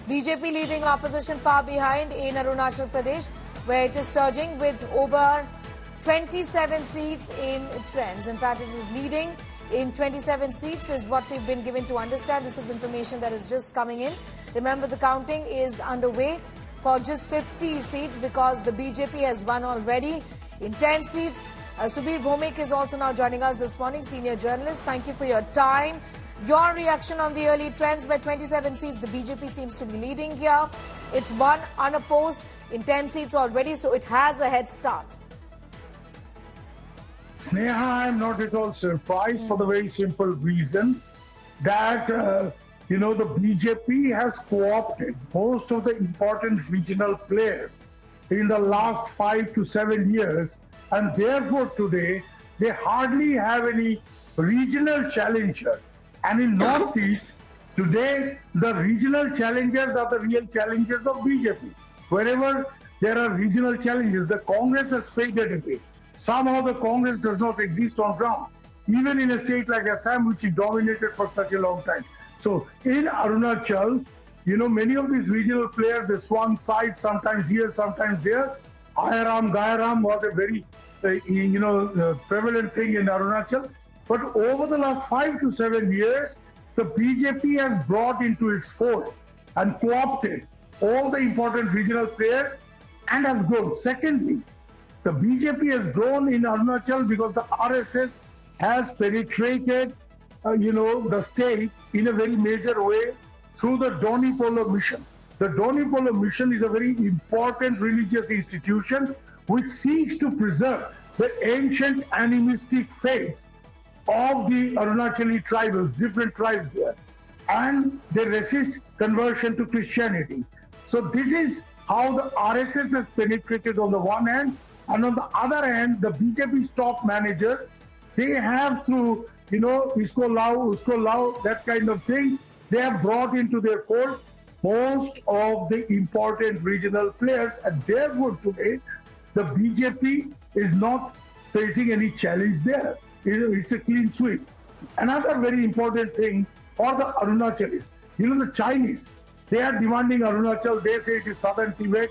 BJP leaving opposition far behind in Arunachal Pradesh, where it is surging with over 27 seats in trends. In fact, it is leading in 27 seats is what we've been given to understand. This is information that is just coming in. Remember, the counting is underway for just 50 seats because the BJP has won already in 10 seats. Subir Bhomik is also now joining us this morning, senior journalist. Thank you for your time. Your reaction on the early trends. By 27 seats, the BJP seems to be leading here. It's won unopposed in 10 seats already, so it has a head start. Sneha, I'm not at all surprised for the very simple reason that, the BJP has co-opted most of the important regional players in the last 5 to 7 years, and therefore today they hardly have any regional challenger. And in Northeast, today the regional challengers are the real challengers of BJP. Wherever there are regional challenges, the Congress has faded away. Somehow the Congress does not exist on ground, even in a state like Assam, which is dominated for such a long time. So in Arunachal, many of these regional players, they swung sides, sometimes here, sometimes there. Ayaram, Gayaram was a very, prevalent thing in Arunachal. But over the last 5 to 7 years, the BJP has brought into its fold and co-opted all the important regional players and has grown. Secondly, the BJP has grown in Arunachal because the RSS has penetrated, the state in a very major way through the Doni Polo mission. The Doni Polo mission is a very important religious institution which seeks to preserve the ancient animistic faiths of the Arunachali tribals, different tribes there, and they resist conversion to Christianity. So this is how the RSS has penetrated on the one hand, and on the other hand, the BJP's top managers, they have through, Isko Lao, that kind of thing, they have brought into their fold most of the important regional players, and therefore today, the BJP is not facing any challenge there. It's a clean sweep. Another very important thing for the Arunachalis, the Chinese, they are demanding Arunachal, they say it is southern Tibet,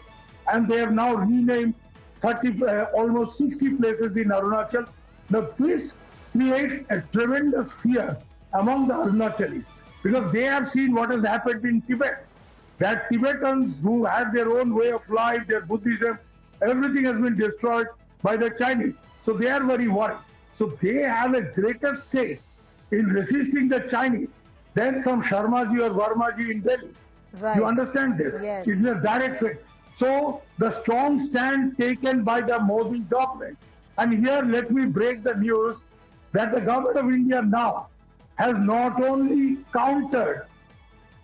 and they have now renamed almost 60 places in Arunachal. Now this creates a tremendous fear among the Arunachalis because they have seen what has happened in Tibet. That Tibetans who have their own way of life, their Buddhism, everything has been destroyed by the Chinese. So they are very worried. So they have a greater stake in resisting the Chinese than some Sharmaji or Varmaji in Delhi. Right. You understand this? Yes. It's a direct way. So the strong stand taken by the Modi government, and here let me break the news that the government of India now has not only countered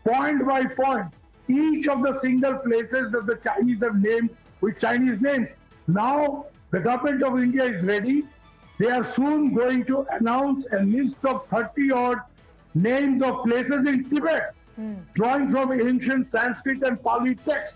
point by point each of the single places that the Chinese have named with Chinese names. Now the government of India is ready. They are soon going to announce a list of 30-odd names of places in Tibet, drawing from ancient Sanskrit and Pali texts.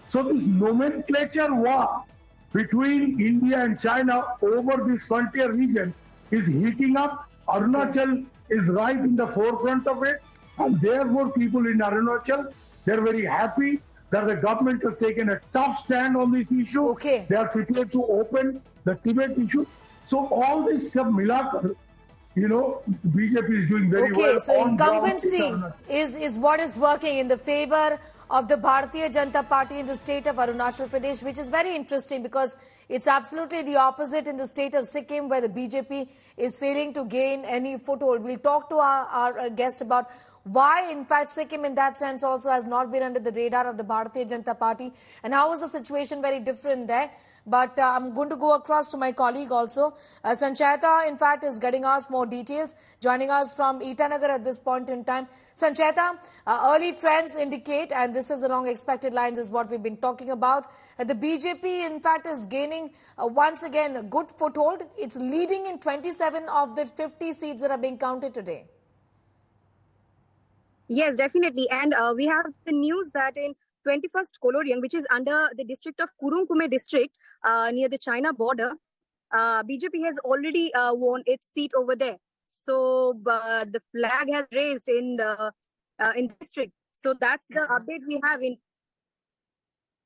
So this nomenclature war between India and China over this frontier region is heating up. Arunachal is right in the forefront of it, and therefore people in Arunachal, they're very happy that the government has taken a tough stand on this issue. Okay. They are prepared to open the Tibet issue. So all this sub milakar, BJP is doing very well. Okay, so incumbency is what is working in the favor of the Bharatiya Janata Party in the state of Arunachal Pradesh, which is very interesting because it's absolutely the opposite in the state of Sikkim, where the BJP is failing to gain any foothold. We'll talk to our guest about why, in fact, Sikkim in that sense also has not been under the radar of the Bharatiya Janata Party, and how is the situation very different there. But I'm going to go across to my colleague also. Sancheta, in fact, is getting us more details, joining us from Itanagar at this point in time. Sancheta, early trends indicate, and this is along expected lines, is what we've been talking about. The BJP, in fact, is gaining once again a good foothold. It's leading in 27 of the 50 seats that are being counted today. Yes, definitely. And we have the news that in 21st Koloriang, which is under the district of Kurung Kume district near the China border, BJP has already won its seat over there. So the flag has raised in the district. So that's the update we have in